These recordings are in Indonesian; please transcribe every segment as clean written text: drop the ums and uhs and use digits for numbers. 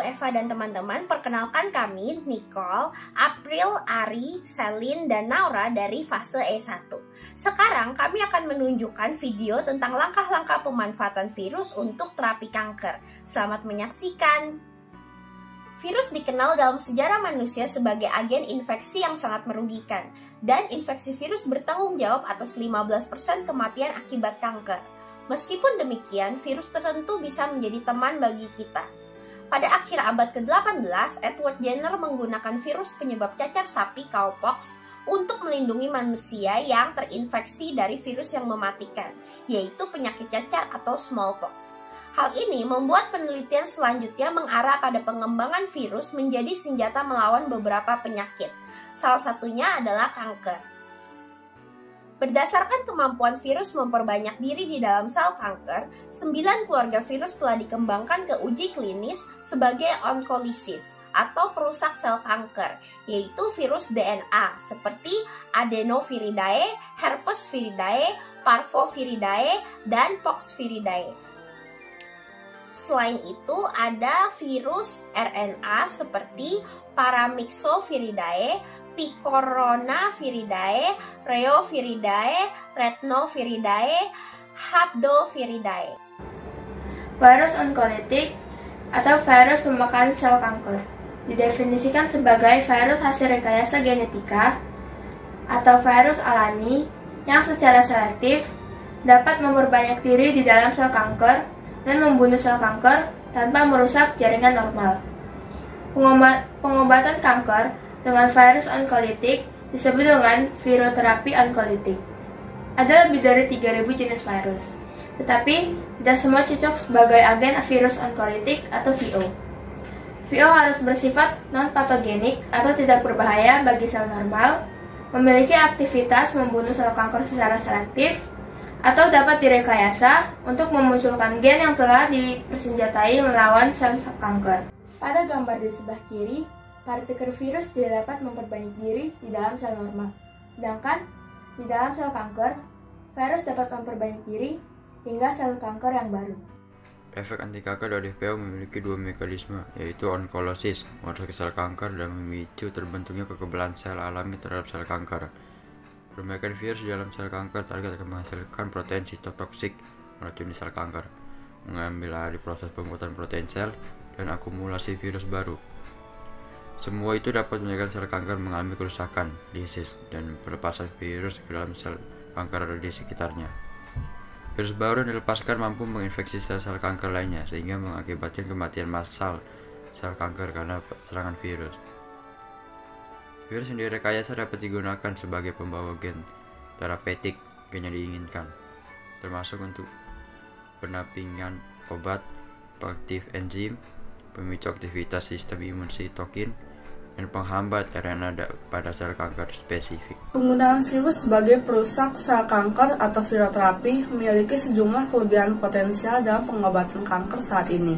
Eva dan teman-teman, perkenalkan kami Nicole, April, Ari, Selin, dan Naura dari fase E1. Sekarang kami akan menunjukkan video tentang langkah-langkah pemanfaatan virus untuk terapi kanker. Selamat menyaksikan! Virus dikenal dalam sejarah manusia sebagai agen infeksi yang sangat merugikan, dan infeksi virus bertanggung jawab atas 15% kematian akibat kanker. Meskipun demikian, virus tertentu bisa menjadi teman bagi kita. Pada akhir abad ke-18, Edward Jenner menggunakan virus penyebab cacar sapi cowpox untuk melindungi manusia yang terinfeksi dari virus yang mematikan, yaitu penyakit cacar atau smallpox. Hal ini membuat penelitian selanjutnya mengarah pada pengembangan virus menjadi senjata melawan beberapa penyakit. Salah satunya adalah kanker. Berdasarkan kemampuan virus memperbanyak diri di dalam sel kanker, 9 keluarga virus telah dikembangkan ke uji klinis sebagai onkolisis atau perusak sel kanker, yaitu virus DNA seperti Adenoviridae, Herpesviridae, Parvoviridae, dan Poxviridae. Selain itu, ada virus RNA seperti Paramyxoviridae, Picornaviridae, Reoviridae, Retnoviridae, Habdoviridae. Virus onkolitik atau virus pemakan sel kanker didefinisikan sebagai virus hasil rekayasa genetika atau virus alami yang secara selektif dapat memperbanyak diri di dalam sel kanker dan membunuh sel kanker tanpa merusak jaringan normal. Pengobatan kanker dengan virus onkolitik disebut dengan viroterapi onkolitik. Ada lebih dari 3.000 jenis virus, tetapi tidak semua cocok sebagai agen virus onkolitik atau VO. VO harus bersifat non-patogenik atau tidak berbahaya bagi sel normal, memiliki aktivitas membunuh sel kanker secara selektif, atau dapat direkayasa untuk memunculkan gen yang telah dipersenjatai melawan sel kanker. Pada gambar di sebelah kiri, partikel virus tidak dapat memperbanyak diri di dalam sel normal. Sedangkan di dalam sel kanker, virus dapat memperbanyak diri hingga sel kanker yang baru. Efek anti-kanker dari VO memiliki dua mekanisme, yaitu onkolosis, merusak sel kanker, dan memicu terbentuknya kekebalan sel alami terhadap sel kanker. Perbaikan virus di dalam sel kanker target akan menghasilkan protein sitotoksik, meracuni sel kanker, mengambil alih proses pembuatan protein sel, dan akumulasi virus baru. Semua itu dapat menyebabkan sel kanker mengalami kerusakan, lisis, dan pelepasan virus ke dalam sel kanker di sekitarnya. Virus baru yang dilepaskan mampu menginfeksi sel-sel kanker lainnya, sehingga mengakibatkan kematian massal sel kanker karena serangan virus. Virus yang direkayasa dapat digunakan sebagai pembawa gen terapeutik gen yang diinginkan, termasuk untuk pendampingan obat, proaktif enzim, pemicu aktivitas sistem imun sitokin, dan penghambat RNA pada sel kanker spesifik. Penggunaan virus sebagai perusak sel kanker atau viroterapi memiliki sejumlah kelebihan potensial dalam pengobatan kanker saat ini.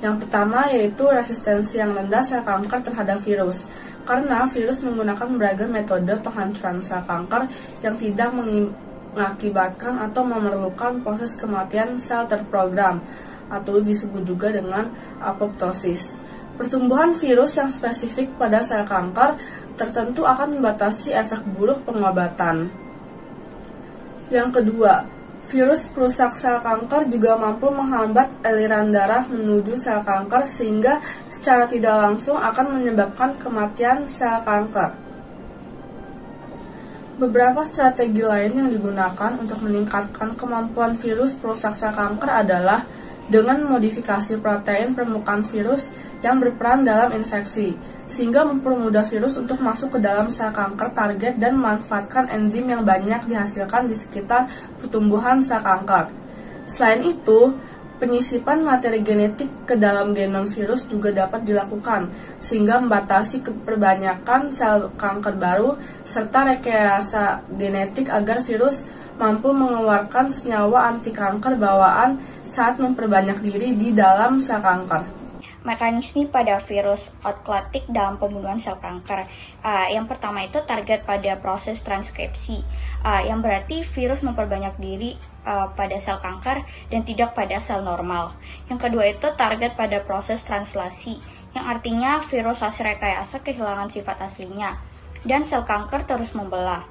Yang pertama yaitu resistensi yang rendah sel kanker terhadap virus, karena virus menggunakan beragam metode penghancuran sel kanker yang tidak mengakibatkan atau memerlukan proses kematian sel terprogram, atau disebut juga dengan apoptosis. Pertumbuhan virus yang spesifik pada sel kanker tertentu akan membatasi efek buruk pengobatan. Yang kedua, virus perusak sel kanker juga mampu menghambat aliran darah menuju sel kanker sehingga secara tidak langsung akan menyebabkan kematian sel kanker. Beberapa strategi lain yang digunakan untuk meningkatkan kemampuan virus perusak sel kanker adalah dengan modifikasi protein permukaan virus yang berperan dalam infeksi, sehingga mempermudah virus untuk masuk ke dalam sel kanker target dan memanfaatkan enzim yang banyak dihasilkan di sekitar pertumbuhan sel kanker. Selain itu, penyisipan materi genetik ke dalam genom virus juga dapat dilakukan, sehingga membatasi keperbanyakan sel kanker baru, serta rekayasa genetik agar virus mampu mengeluarkan senyawa anti kanker bawaan saat memperbanyak diri di dalam sel kanker. Mekanisme pada virus onkolitik dalam pembunuhan sel kanker. Yang pertama itu target pada proses transkripsi, yang berarti virus memperbanyak diri pada sel kanker dan tidak pada sel normal. Yang kedua itu target pada proses translasi, yang artinya virus hasil rekayasa kehilangan sifat aslinya, dan sel kanker terus membelah.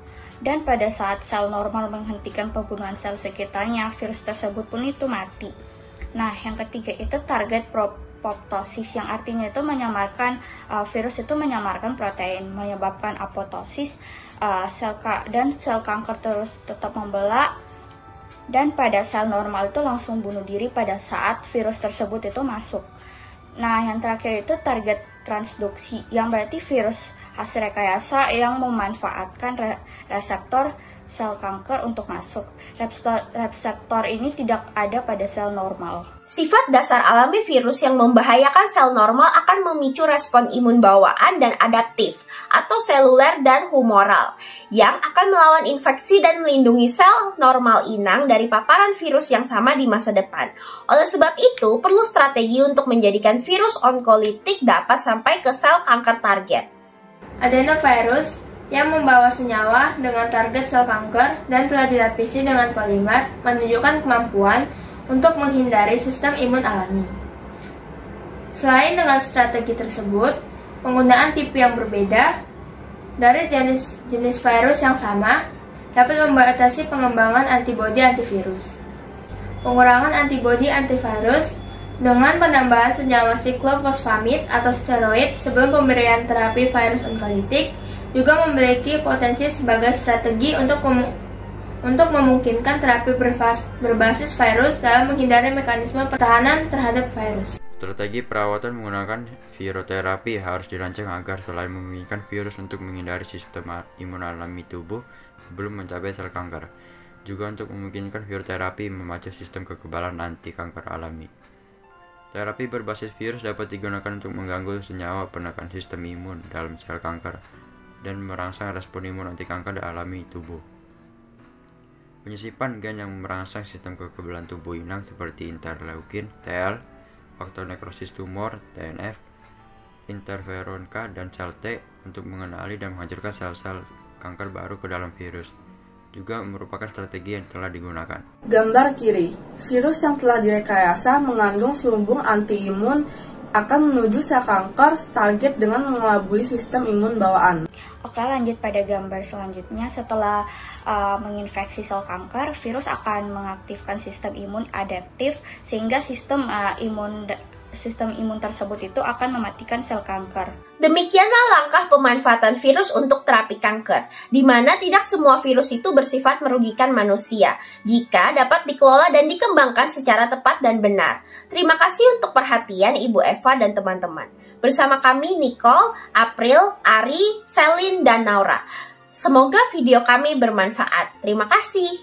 Dan pada saat sel normal menghentikan pembunuhan sel sekitarnya, virus tersebut pun itu mati. Nah, yang ketiga itu target apoptosis, yang artinya itu menyamarkan virus itu menyamarkan protein, menyebabkan apoptosis dan sel kanker terus tetap membelah, dan pada sel normal itu langsung bunuh diri pada saat virus tersebut itu masuk. Nah, yang terakhir itu target transduksi, yang berarti virus hasil rekayasa yang memanfaatkan reseptor sel kanker untuk masuk. Reseptor ini tidak ada pada sel normal. Sifat dasar alami virus yang membahayakan sel normal akan memicu respon imun bawaan dan adaptif atau seluler dan humoral yang akan melawan infeksi dan melindungi sel normal inang dari paparan virus yang sama di masa depan. Oleh sebab itu, perlu strategi untuk menjadikan virus onkolitik dapat sampai ke sel kanker target. Adenovirus yang membawa senyawa dengan target sel kanker dan telah dilapisi dengan polimer menunjukkan kemampuan untuk menghindari sistem imun alami. Selain dengan strategi tersebut, penggunaan tipe yang berbeda dari jenis virus yang sama dapat membatasi pengembangan antibodi antivirus. Pengurangan antibodi antivirus dengan penambahan senyawa siklofosfamid atau steroid sebelum pemberian terapi virus onkolitik juga memiliki potensi sebagai strategi untuk memungkinkan terapi berbasis virus dalam menghindari mekanisme pertahanan terhadap virus. Strategi perawatan menggunakan viroterapi harus dirancang agar selain memungkinkan virus untuk menghindari sistem imun alami tubuh sebelum mencapai sel kanker, juga untuk memungkinkan viroterapi memacu sistem kekebalan anti kanker alami. Terapi berbasis virus dapat digunakan untuk mengganggu senyawa penekan sistem imun dalam sel kanker dan merangsang respon imun anti kanker alami tubuh. Penyisipan gen yang merangsang sistem kekebalan tubuh inang seperti interleukin, TL, faktor nekrosis tumor, TNF, interferon K, dan sel T untuk mengenali dan menghancurkan sel-sel kanker baru ke dalam virus juga merupakan strategi yang telah digunakan. Gambar kiri, virus yang telah direkayasa mengandung selumbung anti-imun akan menuju sel kanker target dengan mengelabui sistem imun bawaan. Oke, lanjut pada gambar selanjutnya. Setelah menginfeksi sel kanker, virus akan mengaktifkan sistem imun adaptif sehingga sistem imun tersebut itu akan mematikan sel kanker. Demikianlah langkah pemanfaatan virus untuk terapi kanker, di mana tidak semua virus itu bersifat merugikan manusia, jika dapat dikelola dan dikembangkan secara tepat dan benar. Terima kasih untuk perhatian Ibu Eva dan teman-teman. Bersama kami Nicole, April, Ari, Selin, dan Naura. Semoga video kami bermanfaat. Terima kasih.